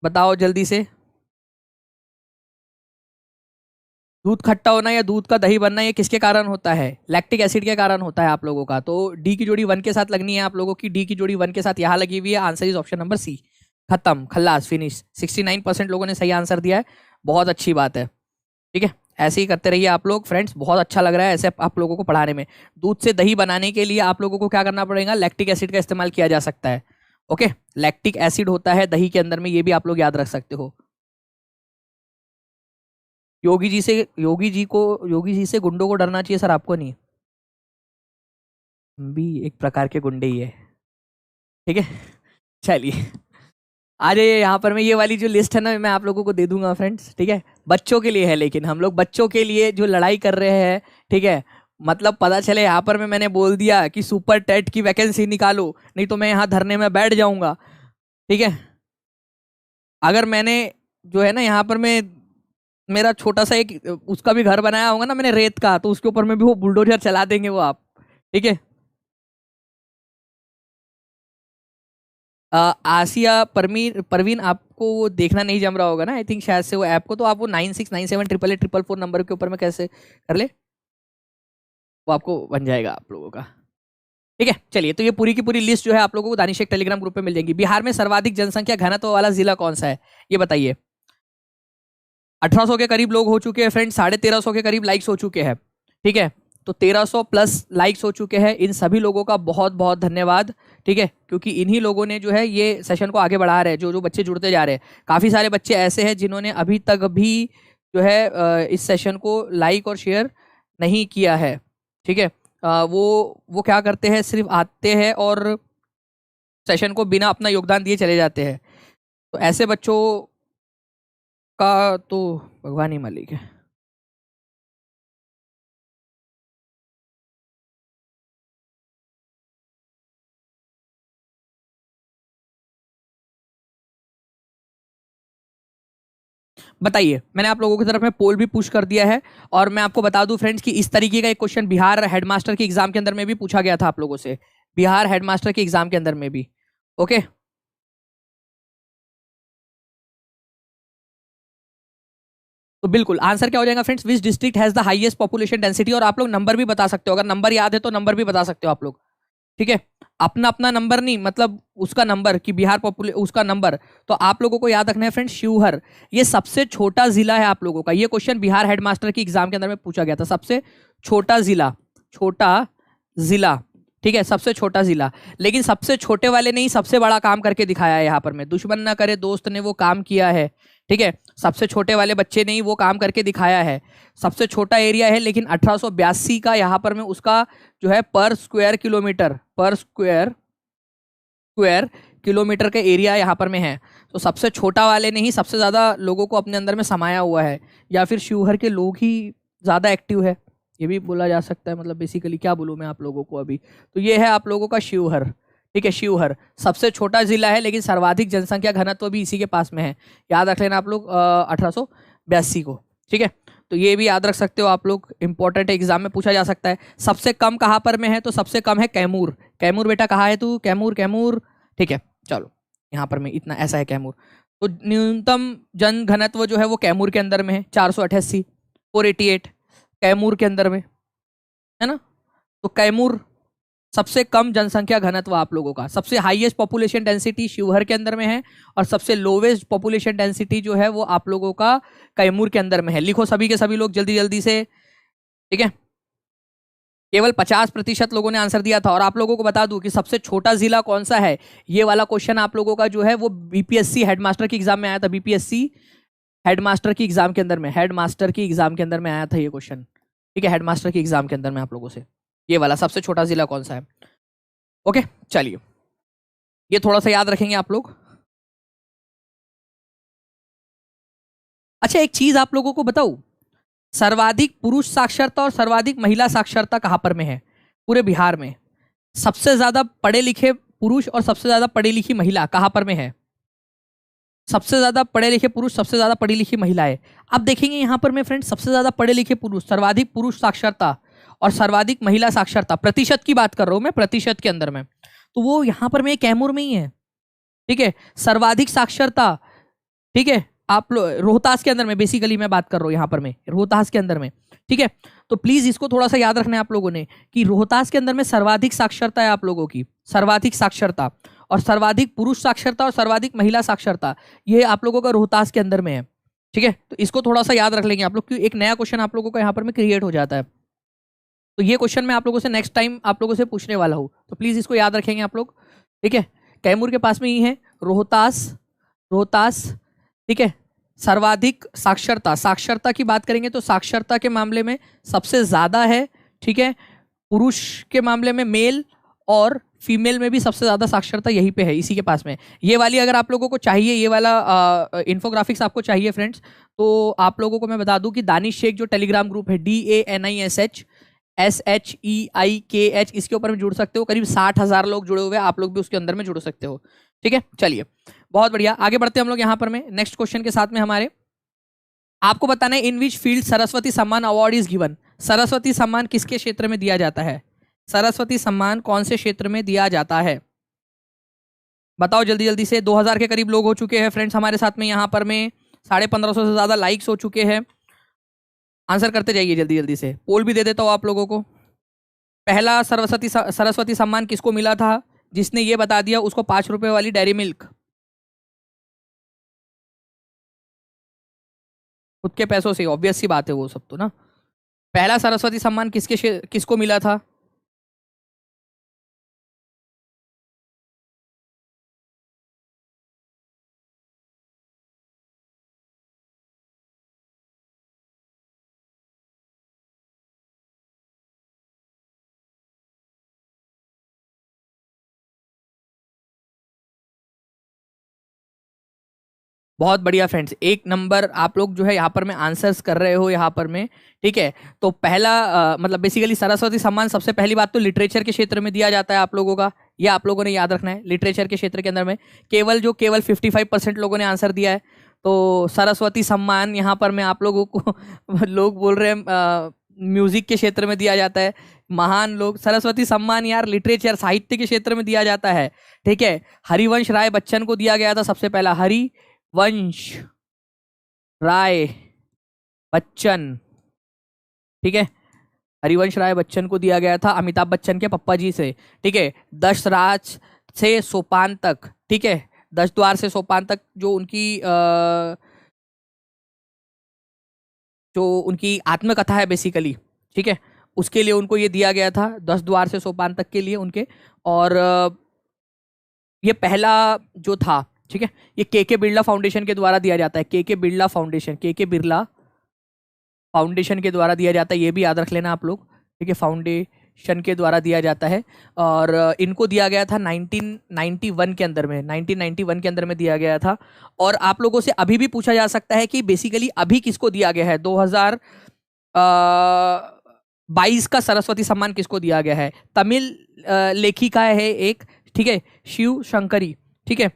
बताओ जल्दी से, दूध खट्टा होना या दूध का दही बनना ये किसके कारण होता है, लैक्टिक एसिड के कारण होता है आप लोगों का। तो डी की जोड़ी 1 के साथ लगनी है आप लोगों की, डी की जोड़ी 1 के साथ यहाँ लगी हुई है, answer is option number C, खत्म, खल्लास, फिनिश। 69% लोगों ने सही आंसर दिया है, बहुत अच्छी बात है। ठीक है, ऐसे ही करते रहिए आप लोग फ्रेंड्स, बहुत अच्छा लग रहा है ऐसे आप लोगों को पढ़ाने में। दूध से दही बनाने के लिए आप लोगों को क्या करना पड़ेगा, लैक्टिक एसिड का इस्तेमाल किया जा सकता है। ओके, लैक्टिक एसिड होता है दही के अंदर में, ये भी आप लोग याद रख सकते हो। योगी जी से गुंडों को डरना चाहिए सर, आपको नहीं, हम भी एक प्रकार के गुंडे ही है। ठीक है, चलिए आ जाइए यहाँ पर, मैं ये वाली जो लिस्ट है ना मैं आप लोगों को दे दूंगा फ्रेंड्स। ठीक है, बच्चों के लिए है, लेकिन हम लोग बच्चों के लिए जो लड़ाई कर रहे हैं, ठीक है, मतलब पता चले यहाँ पर मैंने बोल दिया कि सुपर टेट की वैकेंसी निकालो, नहीं तो मैं यहाँ धरने में बैठ जाऊंगा। ठीक है, अगर मैंने जो है ना यहाँ पर मैं मेरा छोटा सा एक उसका भी घर बनाया होगा ना मैंने रेत का, तो उसके ऊपर में भी वो बुलडोजर चला देंगे वो आप। ठीक है, आसिया परवीन आपको वो देखना नहीं जम रहा होगा ना, आई थिंक शायद से वो ऐप को, तो आप वो 96978844 नंबर के ऊपर में कैसे कर ले, वो आपको बन जाएगा आप लोगों का। ठीक है, चलिए, तो ये पूरी की पूरी लिस्ट जो है आप लोगों को दानिश शेख टेलीग्राम ग्रुप पे मिल जाएगी। बिहार में सर्वाधिक जनसंख्या घनत्व वाला जिला कौन सा है, ये बताइए। 1800 के करीब लोग हो चुके हैं फ्रेंड्स, 1350 के करीब लाइक्स हो चुके हैं। ठीक है, तो 1300 प्लस लाइक्स हो चुके हैं, इन सभी लोगों का बहुत बहुत धन्यवाद। ठीक है, क्योंकि इन्हीं लोगों ने जो है ये सेशन को आगे बढ़ा रहे हैं, जो बच्चे जुड़ते जा रहे हैं। काफ़ी सारे बच्चे ऐसे हैं जिन्होंने अभी तक भी जो है इस सेशन को लाइक और शेयर नहीं किया है। ठीक है, वो क्या करते हैं, सिर्फ आते हैं और सेशन को बिना अपना योगदान दिए चले जाते हैं। तो ऐसे बच्चों का तो भगवान ही मालिक है। बताइए, मैंने आप लोगों की तरफ में पोल भी पुश कर दिया है, और मैं आपको बता दूं फ्रेंड्स कि इस तरीके का एक क्वेश्चन बिहार हेडमास्टर के एग्जाम के अंदर में भी पूछा गया था आप लोगों से, बिहार हेडमास्टर के एग्जाम के अंदर में भी। ओके, तो बिल्कुल आंसर क्या हो जाएगा friends, which district has the highest population density, और आप लोग नंबर भी बता सकते हो, अगर नंबर याद है तो नंबर भी बता सकते हो आप लोग। ठीक है, अपना अपना नंबर नहीं, मतलब उसका नंबर कि बिहार उसका नंबर। तो आप लोगों को याद रखना है फ्रेंड्स, शिवहर ये सबसे छोटा जिला है आप लोगों का, ये क्वेश्चन बिहार हेडमास्टर की एग्जाम के अंदर में पूछा गया था, सबसे छोटा जिला, छोटा जिला, ठीक है, सबसे छोटा जिला। लेकिन सबसे छोटे वाले ने ही सबसे बड़ा काम करके दिखाया है यहाँ पर में, दुश्मन ना करे दोस्त ने वो काम किया है, ठीक है। सबसे छोटे वाले बच्चे ने ही वो काम करके दिखाया है। सबसे छोटा एरिया है लेकिन 1882 का यहाँ पर में उसका जो है पर स्क्वायर किलोमीटर का एरिया यहाँ पर में है। तो सबसे छोटा वाले ने ही सबसे ज़्यादा लोगों को अपने अंदर में समाया हुआ है, या फिर शिवहर के लोग ही ज़्यादा एक्टिव है, ये भी बोला जा सकता है। मतलब बेसिकली क्या बोलूँ मैं आप लोगों को अभी, तो ये है आप लोगों का शिवहर, ठीक है। शिवहर सबसे छोटा जिला है लेकिन सर्वाधिक जनसंख्या घनत्व भी इसी के पास में है, याद रख लेना आप लोग 1882 को, ठीक है। तो ये भी याद रख सकते हो आप लोग, इंपॉर्टेंट एग्जाम में पूछा जा सकता है। सबसे कम कहाँ पर में है, तो सबसे कम है कैमूर। कैमूर बेटा कहाँ है तू, कैमूर, कैमूर, ठीक है। चलो यहाँ पर में इतना ऐसा है कैमूर। तो न्यूनतम जन घनत्व जो है वो कैमूर के अंदर में है, 488, 488 कैमूर के अंदर में है ना। तो कैमूर सबसे कम जनसंख्या घनत्व आप लोगों का, सबसे हाईएस्ट पॉपुलेशन डेंसिटी शिवहर के अंदर में है, और सबसे लोवेस्ट पॉपुलेशन डेंसिटी जो है वो आप लोगों का कैमूर के अंदर में है। लिखो सभी के सभी लोग जल्दी जल्दी से, ठीक है। केवल 50% लोगों ने आंसर दिया था। और आप लोगों को बता दूं कि सबसे छोटा जिला कौन सा है, ये वाला क्वेश्चन आप लोगों का जो है वो बीपीएससी हेडमास्टर की एग्जाम में आया था। बीपीएससी हेडमास्टर की एग्जाम के अंदर में, हेडमास्टर की एग्जाम के अंदर में आया था ये क्वेश्चन, ठीक है। हेडमास्टर की एग्जाम के अंदर में आप लोगों से ये वाला सबसे छोटा जिला कौन सा है। ओके चलिए, ये थोड़ा सा याद रखेंगे आप लोग। अच्छा एक चीज आप लोगों को बताऊं, सर्वाधिक पुरुष साक्षरता और सर्वाधिक महिला साक्षरता कहां पर में है पूरे बिहार में। सबसे ज्यादा पढ़े लिखे पुरुष और सबसे ज्यादा पढ़ी लिखी महिला कहां पर में है। सबसे ज्यादा पढ़े लिखे पुरुष, सबसे ज्यादा पढ़ी लिखी महिलाएं। अब देखेंगे यहां पर में फ्रेंड, सबसे ज्यादा पढ़े लिखे पुरुष, सर्वाधिक पुरुष साक्षरता और सर्वाधिक महिला साक्षरता, प्रतिशत की बात कर रहा हूं मैं, प्रतिशत के अंदर में, तो वो यहां पर में कैमूर में ही है, ठीक है। सर्वाधिक साक्षरता, ठीक है, आप लोग रोहतास के अंदर में, बेसिकली मैं बात कर रहा हूं यहां पर में रोहतास के अंदर में, ठीक है। तो प्लीज इसको थोड़ा सा याद रखना है आप लोगों ने कि रोहतास के अंदर में सर्वाधिक साक्षरता है आप लोगों की, सर्वाधिक साक्षरता, और सर्वाधिक पुरुष साक्षरता और सर्वाधिक महिला साक्षरता ये आप लोगों का रोहतास के अंदर में है, ठीक है। तो इसको थोड़ा सा याद रख लेंगे आप लोग, क्योंकि एक नया क्वेश्चन आप लोगों का यहाँ पर में क्रिएट हो जाता है। तो ये क्वेश्चन मैं आप लोगों से नेक्स्ट टाइम आप लोगों से पूछने वाला हूँ, तो प्लीज इसको याद रखेंगे आप लोग, ठीक है। कैमूर के पास में ही है रोहतास, रोहतास, ठीक है। सर्वाधिक साक्षरता, साक्षरता की बात करेंगे तो साक्षरता के मामले में सबसे ज्यादा है, ठीक है। पुरुष के मामले में मेल और फीमेल में भी सबसे ज्यादा साक्षरता यहीं पे है, इसी के पास में। ये वाली अगर आप लोगों को चाहिए, ये वाला इन्फोग्राफिक्स आपको चाहिए फ्रेंड्स, तो आप लोगों को मैं बता दूं कि दानिश शेख जो टेलीग्राम ग्रुप है, DANISH इसके ऊपर में जुड़ सकते हो। करीब 60,000 लोग जुड़े हुए हैं, आप लोग भी उसके अंदर में जुड़ सकते हो, ठीक है। चलिए बहुत बढ़िया, आगे बढ़ते हैं हम लोग यहाँ पर में नेक्स्ट क्वेश्चन के साथ में। हमारे आपको बताना है इन विच फील्ड सरस्वती सम्मान अवार्ड इज गिवन। सरस्वती सम्मान किसके क्षेत्र में दिया जाता है, सरस्वती सम्मान कौन से क्षेत्र में दिया जाता है, बताओ जल्दी जल्दी से। 2000 के करीब लोग हो चुके हैं फ्रेंड्स हमारे साथ में, यहाँ पर में 1550 से ज्यादा लाइक्स हो चुके हैं। आंसर करते जाइए जल्दी जल्दी से, पोल भी दे देता हूँ आप लोगों को। पहला सरस्वती सम्मान किसको मिला था, जिसने ये बता दिया उसको 5 रुपए वाली डेयरी मिल्क खुद के पैसों से, ऑब्वियस सी बात है वो सब तो ना। पहला सरस्वती सम्मान किसको मिला था, बहुत बढ़िया फ्रेंड्स, एक नंबर आप लोग जो है यहाँ पर में आंसर्स कर रहे हो यहाँ पर में, ठीक है। तो पहला मतलब बेसिकली सरस्वती सम्मान सबसे पहली बात तो लिटरेचर के क्षेत्र में दिया जाता है आप लोगों का, ये आप लोगों ने याद रखना है। लिटरेचर के क्षेत्र के अंदर में केवल 55% लोगों ने आंसर दिया है। तो सरस्वती सम्मान यहाँ पर में आप लोगों को लोग बोल रहे हैं म्यूजिक के क्षेत्र में दिया जाता है, महान लोग। सरस्वती सम्मान यार लिटरेचर साहित्य के क्षेत्र में दिया जाता है, ठीक है। हरिवंश राय बच्चन को दिया गया था सबसे पहला, हरिवंश राय बच्चन, ठीक है। हरिवंश राय बच्चन को दिया गया था अमिताभ बच्चन के पप्पा जी से, ठीक है। 10 राज से सोपान तक, ठीक है, 10 द्वार से सोपान तक जो उनकी आत्मकथा है बेसिकली, ठीक है, उसके लिए उनको ये दिया गया था 10 द्वार से सोपान तक के लिए उनके। और ये पहला जो था, ठीक है, ये के बिरला फाउंडेशन के द्वारा दिया जाता है। के बिरला फाउंडेशन, के बिरला फाउंडेशन के द्वारा दिया जाता है, ये भी याद रख लेना आप लोग, ठीक है, फाउंडेशन के द्वारा दिया जाता है। और इनको दिया गया था 1991 के अंदर में, 1991 के अंदर में दिया गया था। और आप लोगों से अभी भी पूछा जा सकता है कि बेसिकली अभी किसको दिया गया है, 2022 का सरस्वती सम्मान किसको दिया गया है। तमिल लेखिका है एक, ठीक है, शिव शंकरी, ठीक है।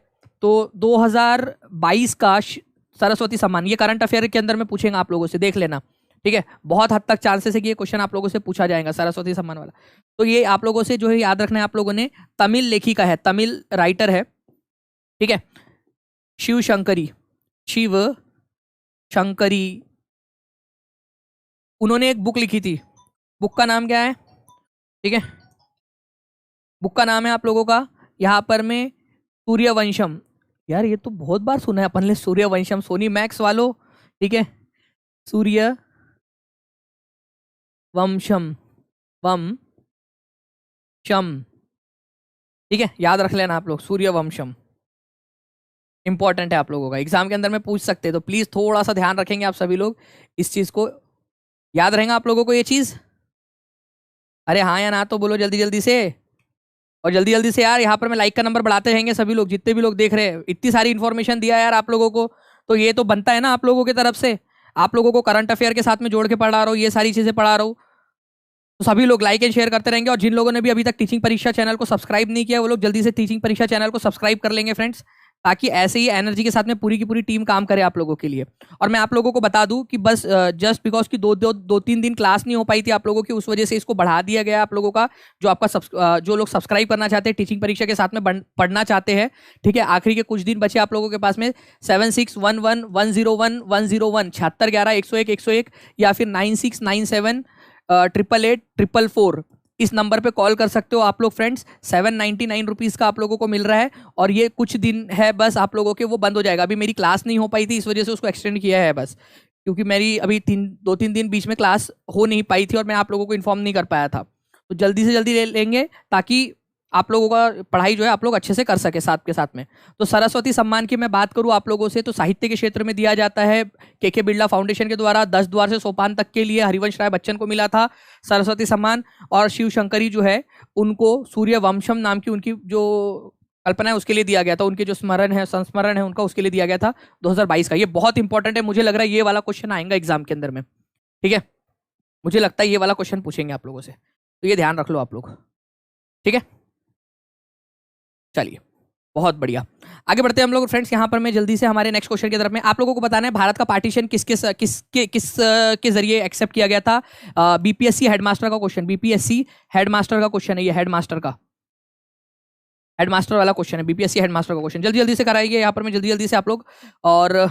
तो 2022 का सरस्वती सम्मान, ये करंट अफेयर के अंदर में पूछेंगे आप लोगों से, देख लेना, ठीक है। बहुत हद तक चांसेस है कि ये क्वेश्चन आप लोगों से पूछा जाएगा सरस्वती सम्मान वाला। तो ये आप लोगों से जो है याद रखना है आप लोगों ने, तमिल लेखिका है, तमिल राइटर है, ठीक है, शिव शंकरी, शिव शंकरी। उन्होंने एक बुक लिखी थी, बुक का नाम क्या है, ठीक है, बुक का नाम है आप लोगों का यहाँ पर में सूर्यवंशम। यार ये तो बहुत बार सुना है अपन ने, सूर्यवंशम, सोनी मैक्स वालों, ठीक है, सूर्य वंशम, वंशम, ठीक है, याद रख लेना आप लोग, सूर्यवंशम इंपॉर्टेंट है आप लोगों का, एग्जाम के अंदर में पूछ सकते हैं। तो प्लीज थोड़ा सा ध्यान रखेंगे आप सभी लोग, इस चीज को याद रहेगा आप लोगों को ये चीज। अरे हाँ या ना तो बोलो जल्दी जल्दी से, और जल्दी जल्दी से यार, यहाँ पर मैं लाइक का नंबर बढ़ाते रहेंगे सभी लोग, जितने भी लोग देख रहे हैं। इतनी सारी इन्फॉर्मेशन दिया यार आप लोगों को, तो ये तो बनता है ना आप लोगों की तरफ से, आप लोगों को करंट अफेयर के साथ में जोड़ के पढ़ा रहा हूँ, ये सारी चीजें पढ़ा रहा हूँ। तो सभी लोग लाइक एंड शेयर करते रहेंगे। और जिन लोगों ने भी अभी तक टीचिंग परीक्षा चैनल को सब्सक्राइब नहीं किया, वो लोग जल्दी से टीचिंग परीक्षा चैनल को सब्सक्राइब कर लेंगे फ्रेंड्स, ताकि ऐसे ही एनर्जी के साथ में पूरी की पूरी टीम काम करे आप लोगों के लिए। और मैं आप लोगों को बता दूं कि बस जस्ट बिकॉज की दो तीन दिन क्लास नहीं हो पाई थी आप लोगों की, उस वजह से इसको बढ़ा दिया गया आप लोगों का। जो आपका जो लोग सब्सक्राइब करना चाहते हैं, टीचिंग परीक्षा के साथ में पढ़ना चाहते हैं, ठीक है, आखिरी के कुछ दिन बचे आप लोगों के पास में, 7611101101 7611 या फिर 9697 888 इस नंबर पे कॉल कर सकते हो आप लोग फ्रेंड्स। 799 रुपीज़ का आप लोगों को मिल रहा है, और ये कुछ दिन है बस आप लोगों के, वो बंद हो जाएगा। अभी मेरी क्लास नहीं हो पाई थी, इस वजह से उसको एक्सटेंड किया है बस, क्योंकि मेरी अभी 2-3 दिन बीच में क्लास हो नहीं पाई थी और मैं आप लोगों को इन्फॉर्म नहीं कर पाया था। तो जल्दी से जल्दी ले लेंगे, ताकि आप लोगों का पढ़ाई जो है आप लोग अच्छे से कर सके साथ के साथ में। तो सरस्वती सम्मान की मैं बात करूं आप लोगों से, तो साहित्य के क्षेत्र में दिया जाता है। के बिरला फाउंडेशन के द्वारा 10 द्वार से सोपान तक के लिए हरिवंश राय बच्चन को मिला था सरस्वती सम्मान। और शिव शंकरी जो है, उनको सूर्यवंशम नाम की उनकी जो कल्पना है उसके लिए दिया गया था, उनके जो स्मरण है, संस्मरण है उनका, उसके लिए दिया गया था 2022 का। ये बहुत इंपॉर्टेंट है, मुझे लग रहा है ये वाला क्वेश्चन आएगा एग्जाम के अंदर में, ठीक है, मुझे लगता है ये वाला क्वेश्चन पूछेंगे आप लोगों से, तो ये ध्यान रख लो आप लोग, ठीक है। चलिए बहुत बढ़िया, आगे बढ़ते हैं हम लोग फ्रेंड्स। यहाँ पर मैं जल्दी से हमारे नेक्स्ट क्वेश्चन की तरफ में, आप लोगों को बताना है भारत का पार्टीशन किस के जरिए एक्सेप्ट किया गया था। बीपीएससी हेडमास्टर का क्वेश्चन, बीपीएससी हेडमास्टर का क्वेश्चन है ये, हेडमास्टर वाला क्वेश्चन है, बीपीएससी हेडमास्टर का क्वेश्चन। जल्दी जल्दी से कराइए यहाँ पर मैं, जल्दी जल्दी से आप लोग। और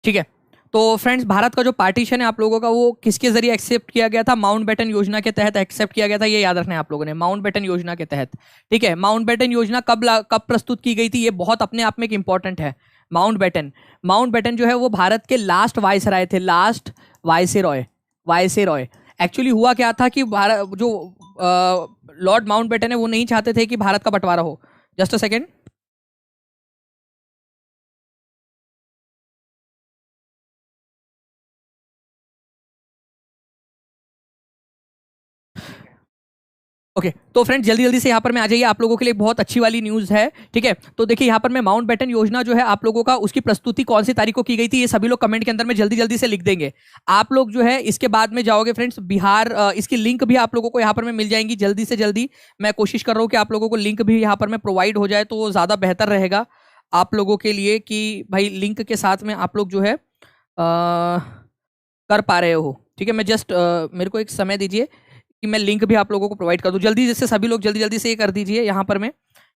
ठीक है, तो फ्रेंड्स भारत का जो पार्टीशन है आप लोगों का, वो किसके जरिए एक्सेप्ट किया गया था, माउंटबेटन योजना के तहत एक्सेप्ट किया गया था, ये याद रखना है आप लोगों ने, माउंटबेटन योजना के तहत, ठीक है। माउंटबेटन योजना कब प्रस्तुत की गई थी, ये बहुत अपने आप में एक इंपॉर्टेंट है। माउंटबेटन जो है वो भारत के लास्ट वायसराय थे, लास्ट वायसरॉय। एक्चुअली हुआ क्या था कि भारत जो लॉर्ड माउंटबेटन है वो नहीं चाहते थे कि भारत का बंटवारा हो। जस्ट अ सेकेंड, ओके तो फ्रेंड्स जल्दी जल्दी से यहाँ पर मैं आ जाइए, आप लोगों के लिए बहुत अच्छी वाली न्यूज़ है, ठीक है। तो देखिए यहाँ पर मैं माउंटबेटन योजना जो है आप लोगों का, उसकी प्रस्तुति कौन सी तारीख को की गई थी, ये सभी लोग कमेंट के अंदर में जल्दी जल्दी से लिख देंगे। आप लोग जो है इसके बाद में जाओगे फ्रेंड्स बिहार, इसकी लिंक भी आप लोगों को यहाँ पर में मिल जाएंगी जल्दी से जल्दी। मैं कोशिश कर रहा हूँ कि आप लोगों को लिंक भी यहाँ पर में प्रोवाइड हो जाए, तो वो ज़्यादा बेहतर रहेगा आप लोगों के लिए, कि भाई लिंक के साथ में आप लोग जो है कर पा रहे हो, ठीक है, मैं जस्ट मेरे को एक समय दीजिए कि मैं लिंक भी आप लोगों को प्रोवाइड कर दूं जल्दी, जिससे सभी लोग जल्दी जल्दी से ये कर दीजिए यहाँ पर मैं।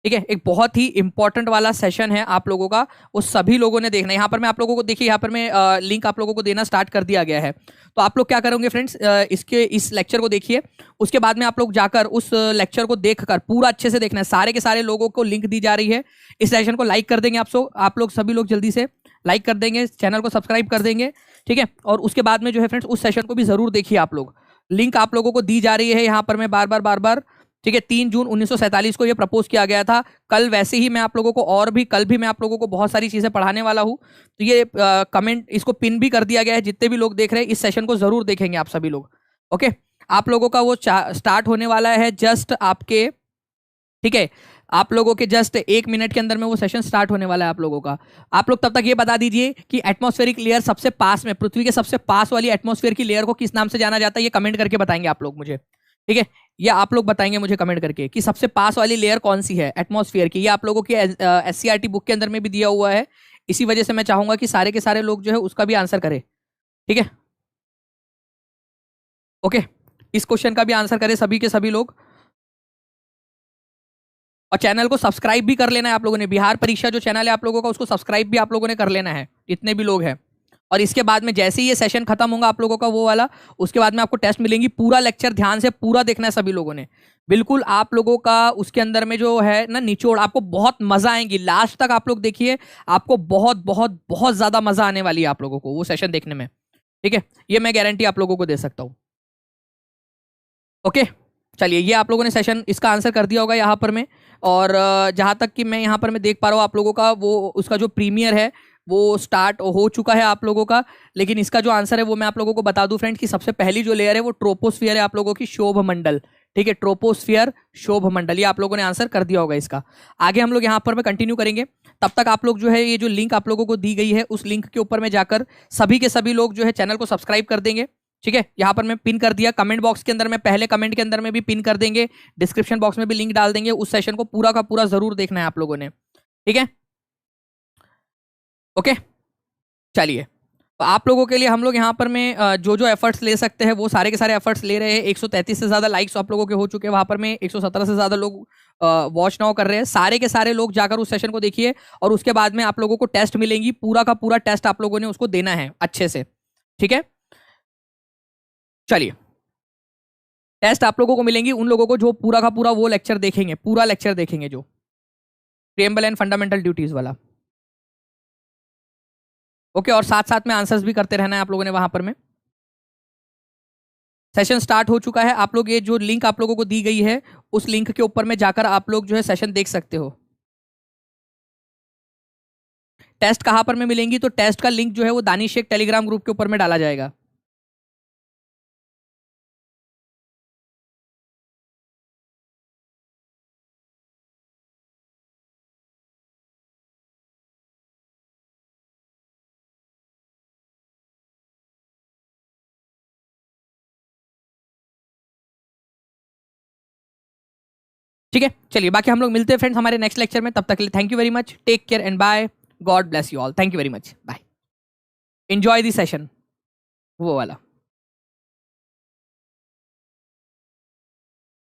ठीक है, एक बहुत ही इंपॉर्टेंट वाला सेशन है आप लोगों का, वो सभी लोगों ने देखना है। यहाँ पर मैं आप लोगों को देखिए, यहाँ पर मैं लिंक आप लोगों को देना स्टार्ट कर दिया गया है। तो आप लोग क्या करोगे फ्रेंड्स, इसके इस लेक्चर को देखिए, उसके बाद में आप लोग जाकर उस लेक्चर को देखकर पूरा अच्छे से देखना है। सारे के सारे लोगों को लिंक दी जा रही है। इस सेशन को लाइक कर देंगे आप लोग सभी लोग जल्दी से लाइक कर देंगे, चैनल को सब्सक्राइब कर देंगे। ठीक है, और उसके बाद में जो है फ्रेंड्स उस सेशन को भी जरूर देखिए आप लोग। लिंक आप लोगों को दी जा रही है यहाँ पर मैं बार बार। ठीक है, 3 जून 1947 को ये प्रपोज किया गया था। कल वैसे ही मैं आप लोगों को और भी कल भी मैं आप लोगों को बहुत सारी चीजें पढ़ाने वाला हूँ। तो ये कमेंट इसको पिन भी कर दिया गया है, जितने भी लोग देख रहे हैं इस सेशन को जरूर देखेंगे आप सभी लोग। ओके, आप लोगों का वो स्टार्ट होने वाला है जस्ट आपके, ठीक है, आप लोगों के जस्ट 1 मिनट के अंदर में वो सेशन स्टार्ट होने वाला है आप लोगों का। आप लोग तब तक ये बता दीजिए कि एटमॉस्फेरिक लेयर सबसे पास में, पृथ्वी के सबसे पास वाली एटमॉस्फेयर की लेयर को किस नाम से जाना जाता है, ये कमेंट करके बताएंगे आप लोग मुझे। ठीक है, या आप लोग बताएंगे मुझे कमेंट करके कि सबसे पास वाली लेयर कौन सी है एटमॉस्फेयर की। ये आप लोगों की SCERT बुक के अंदर में भी दिया हुआ है। इसी वजह से मैं चाहूंगा कि सारे के सारे लोग जो है उसका भी आंसर करें। ठीक है, ओके, इस क्वेश्चन का भी आंसर करें सभी के सभी लोग, और चैनल को सब्सक्राइब भी कर लेना है आप लोगों ने। बिहार परीक्षा जो चैनल है आप लोगों का, उसको सब्सक्राइब भी आप लोगों ने कर लेना है, जितने भी लोग हैं। और इसके बाद में जैसे ही ये सेशन खत्म होगा आप लोगों का वो वाला, उसके बाद में आपको टेस्ट मिलेंगी। पूरा लेक्चर ध्यान से पूरा देखना है सभी लोगों ने, बिल्कुल। आप लोगों का उसके अंदर में जो है ना निचोड़, आपको बहुत मजा आएंगी। लास्ट तक आप लोग देखिए, आपको बहुत बहुत बहुत ज्यादा मजा आने वाली है आप लोगों को वो सेशन देखने में। ठीक है, ये मैं गारंटी आप लोगों को दे सकता हूं। ओके, चलिए, ये आप लोगों ने सेशन इसका आंसर कर दिया होगा यहाँ पर में। और जहाँ तक कि मैं यहाँ पर मैं देख पा रहा हूँ आप लोगों का वो उसका जो प्रीमियर है वो स्टार्ट हो चुका है आप लोगों का। लेकिन इसका जो आंसर है वो मैं आप लोगों को बता दूं फ्रेंड्स कि सबसे पहली जो लेयर है वो ट्रोपोस्फियर है आप लोगों की, शोभ मंडल। ठीक है, ट्रोपोस्फियर, शोभ मंडल, ये आप लोगों ने आंसर कर दिया होगा इसका। आगे हम लोग यहाँ पर में कंटिन्यू करेंगे। तब तक आप लोग जो है ये जो लिंक आप लोगों को दी गई है उस लिंक के ऊपर में जाकर सभी के सभी लोग जो है चैनल को सब्सक्राइब कर देंगे। ठीक है, यहाँ पर मैं पिन कर दिया, कमेंट बॉक्स के अंदर में पहले कमेंट के अंदर में भी पिन कर देंगे, डिस्क्रिप्शन बॉक्स में भी लिंक डाल देंगे। उस सेशन को पूरा का पूरा जरूर देखना है आप लोगों ने। ठीक है, ओके, चलिए, तो आप लोगों के लिए हम लोग यहाँ पर में जो जो एफर्ट्स ले सकते हैं वो सारे के सारे एफर्ट्स ले रहे हैं। 133 से ज्यादा लाइक्स आप लोगों के हो चुके हैं, वहां पर में 117 से ज्यादा लोग वॉच नाउ कर रहे हैं। सारे के सारे लोग जाकर उस सेशन को देखिए, और उसके बाद में आप लोगों को टेस्ट मिलेंगी। पूरा का पूरा टेस्ट आप लोगों ने उसको देना है अच्छे से। ठीक है, चलिए, टेस्ट आप लोगों को मिलेंगी उन लोगों को जो पूरा का पूरा वो लेक्चर देखेंगे, पूरा लेक्चर देखेंगे, जो प्रीएम्बल एंड फंडामेंटल ड्यूटीज वाला। ओके, और साथ साथ में आंसर्स भी करते रहना है आप लोगों ने वहां पर में। सेशन स्टार्ट हो चुका है। आप लोग ये जो लिंक आप लोगों को दी गई है उस लिंक के ऊपर में जाकर आप लोग जो है सेशन देख सकते हो। टेस्ट कहां पर में मिलेंगी, तो टेस्ट का लिंक जो है वो दानिश शेख टेलीग्राम ग्रुप के ऊपर में डाला जाएगा। ठीक है, चलिए, बाकी हम लोग मिलते हैं फ्रेंड्स हमारे नेक्स्ट लेक्चर में। तब तक के लिए thank you very much, take care and bye, God bless you all, thank you very much, bye, enjoy the session वो वाला।